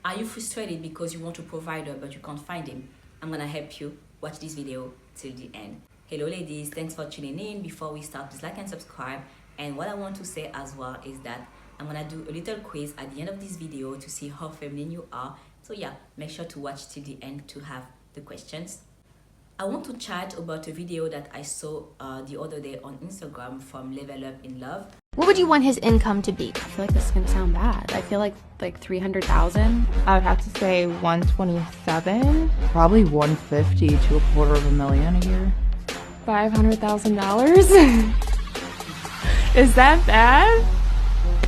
Are you frustrated because you want a provider but you can't find him? I'm gonna help you. Watch this video till the end. Hello ladies, thanks for tuning in. Before we start, please like and subscribe. And what I want to say as well is that I'm gonna do a little quiz at the end of this video to see how feminine you are. So yeah, make sure to watch till the end to have the questions. I want to chat about a video that I saw the other day on Instagram from Level Up in Love. What would you want his income to be? I feel like this is gonna sound bad. I feel like 300,000. I would have to say 127, probably 150 to $250,000 a year. $500,000. Is that bad?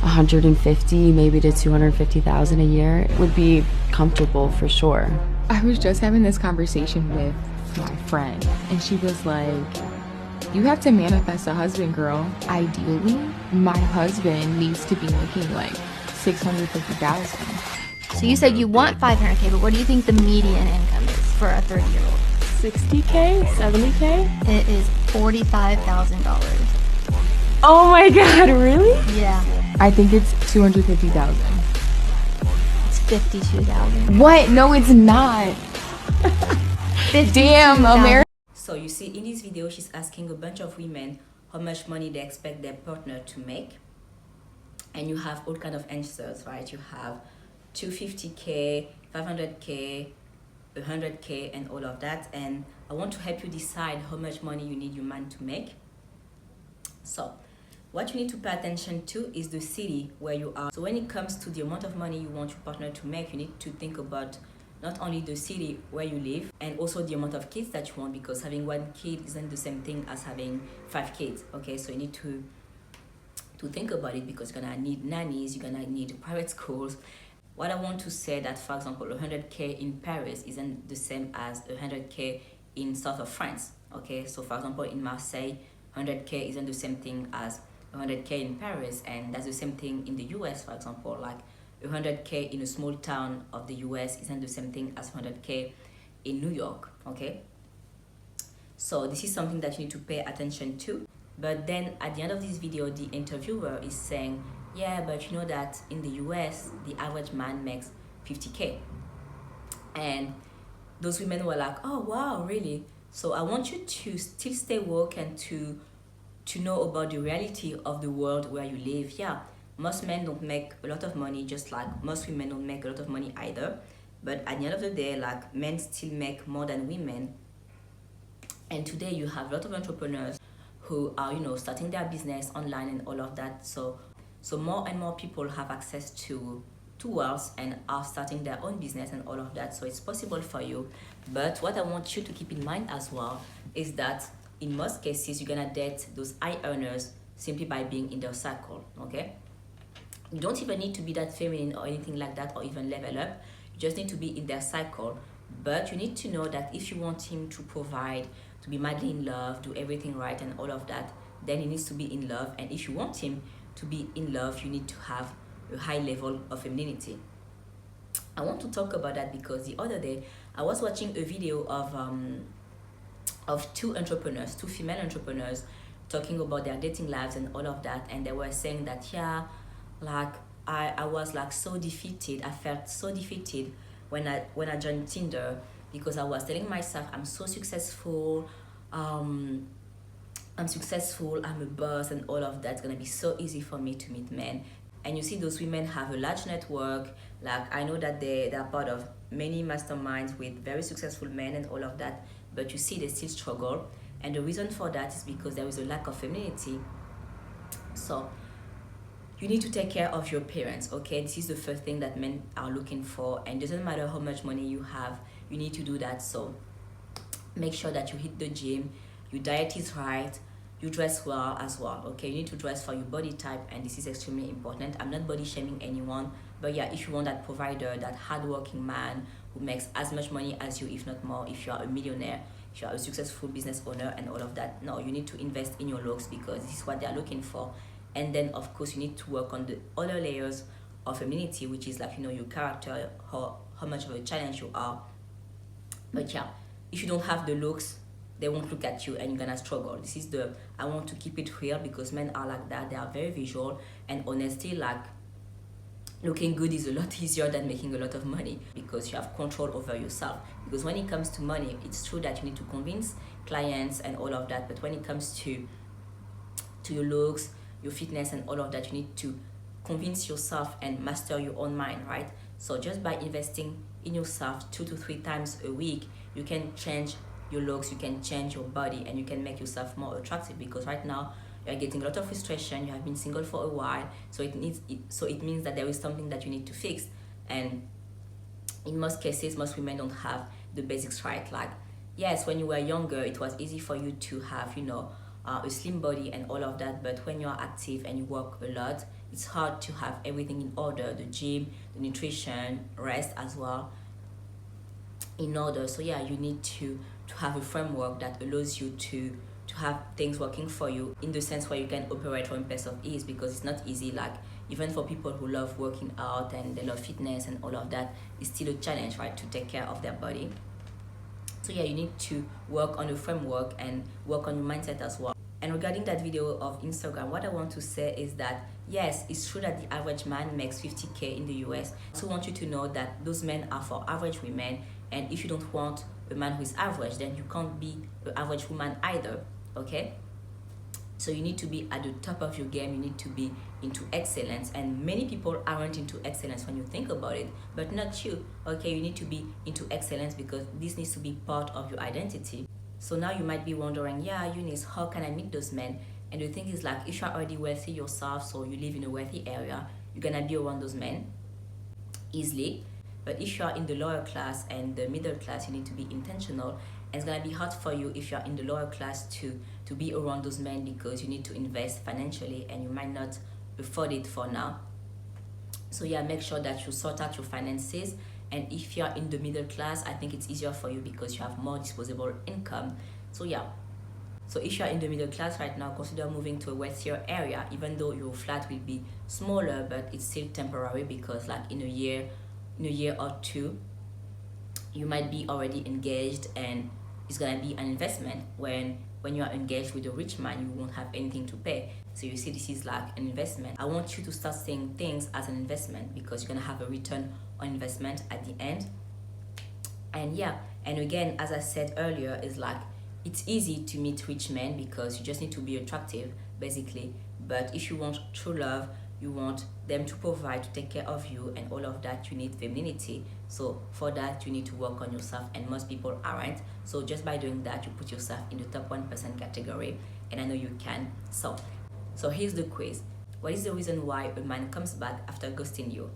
150, maybe to 250,000 a year would be comfortable for sure. I was just having this conversation with my friend, and she was like, you have to manifest a husband, girl. Ideally, my husband needs to be making like 650,000. So you said you want 500K, but what do you think the median income is for a 30-year-old? 60K? 70K? It is $45,000. Oh my god, really? Yeah, I think it's 250,000. it's 52,000. What? No, it's not. Damn, America. So you see in this video, she's asking a bunch of women how much money they expect their partner to make. And you have all kind of answers, right? You have 250K, 500K, 100K, and all of that. And I want to help you decide how much money you need your man to make. So what you need to pay attention to is the city where you are. So when it comes to the amount of money you want your partner to make, you need to think about not only the city where you live and also the amount of kids that you want, because having one kid isn't the same thing as having 5 kids. Okay, so you need to think about it, because you're gonna need nannies, you're gonna need private schools. What I want to say that, for example, 100K in Paris isn't the same as 100K in south of France. Okay, so for example in Marseille, 100K isn't the same thing as 100K in Paris, and that's the same thing in the US. For example, like 100K in a small town of the US isn't the same thing as 100K in New York. Okay, so this is something that you need to pay attention to. But then at the end of this video, the interviewer is saying, yeah, but you know that in the US the average man makes 50K, and those women were like, oh wow, really? So I want you to still stay woke and to know about the reality of the world where you live. Yeah, most men don't make a lot of money, just like most women don't make a lot of money either. But at the end of the day, like, men still make more than women. And today you have a lot of entrepreneurs who are, you know, starting their business online and all of that. So more and more people have access to wealth and are starting their own business and all of that. So it's possible for you. But what I want you to keep in mind as well is that in most cases you're gonna date those high earners simply by being in their circle. Okay, you don't even need to be that feminine or anything like that, or even level up. You just need to be in their cycle. But you need to know that if you want him to provide, to be madly in love, do everything right and all of that, then he needs to be in love. And if you want him to be in love, you need to have a high level of femininity. I want to talk about that because the other day I was watching a video of two female entrepreneurs, talking about their dating lives and all of that, and they were saying that, yeah, like I was like so defeated. I felt so defeated when I joined Tinder, because I was telling myself I'm so successful, I'm successful, I'm a boss and all of that. It's gonna be so easy for me to meet men. And you see those women have a large network. Like, I know that they're part of many masterminds with very successful men and all of that, but you see they still struggle. And the reason for that is because there is a lack of femininity. So you need to take care of your parents. Okay, this is the first thing that men are looking for, and it doesn't matter how much money you have, you need to do that. So make sure that you hit the gym, your diet is right, you dress well as well. Okay, you need to dress for your body type, and this is extremely important. I'm not body shaming anyone, but yeah, if you want that provider, that hardworking man who makes as much money as you, if not more, if you are a millionaire, if you are a successful business owner and all of that, no, you need to invest in your looks, because this is what they're looking for. And then of course you need to work on the other layers of femininity, which is like, you know, your character, how much of a challenge you are. But yeah, if you don't have the looks, they won't look at you and you're gonna struggle. This is I want to keep it real, because men are like that. They are very visual, and honestly, like, looking good is a lot easier than making a lot of money because you have control over yourself. Because when it comes to money, it's true that you need to convince clients and all of that, but when it comes to your looks, your fitness and all of that, you need to convince yourself and master your own mind, right? So just by investing in yourself 2 to 3 times a week, you can change your looks, you can change your body, and you can make yourself more attractive. Because right now you're getting a lot of frustration, you have been single for a while, so it means that there is something that you need to fix. And in most cases, most women don't have the basics right. Like, yes, when you were younger, it was easy for you to have, a slim body and all of that, but when you are active and you work a lot, it's hard to have everything in order, the gym, the nutrition, rest as well in order. So yeah, you need to have a framework that allows you to have things working for you, in the sense where you can operate from a place of ease, because it's not easy. Like, even for people who love working out and they love fitness and all of that, it's still a challenge, right, to take care of their body. So yeah, you need to work on the framework and work on your mindset as well. And regarding that video of Instagram, what I want to say is that yes, it's true that the average man makes 50K in the US. I also want you to know that those men are for average women, and if you don't want a man who is average, then you can't be an average woman either, okay? So you need to be at the top of your game, you need to be into excellence, and many people aren't into excellence when you think about it, but not you, okay? You need to be into excellence because this needs to be part of your identity. So now you might be wondering, yeah, Eunice, how can I meet those men? And the thing is, like, if you're already wealthy yourself, so you live in a wealthy area, you're gonna be around those men easily. But if you're in the lower class and the middle class, you need to be intentional. And it's gonna be hard for you if you're in the lower class to be around those men, because you need to invest financially and you might not afford it for now. So yeah, make sure that you sort out your finances. And if you're in the middle class, I think it's easier for you because you have more disposable income. So yeah, so if you're in the middle class right now, consider moving to a wealthier area, even though your flat will be smaller, but it's still temporary, because like in a year or two, you might be already engaged, and it's gonna be an investment. When you are engaged with a rich man, you won't have anything to pay. So you see, this is like an investment. I want you to start seeing things as an investment, because you're gonna have a return on investment at the end. And yeah, and again, as I said earlier, is like, it's easy to meet rich men because you just need to be attractive, basically. But if you want true love, you want them to provide, to take care of you and all of that, you need femininity. So for that, you need to work on yourself, and most people aren't. So just by doing that, you put yourself in the top 1% category, and I know you can. So here's the quiz. What is the reason why a man comes back after ghosting you?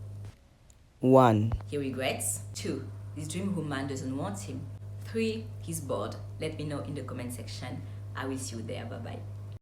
1. He regrets. 2. His dream woman doesn't want him. 3. He's bored. Let me know in the comment section. I will see you there. Bye bye.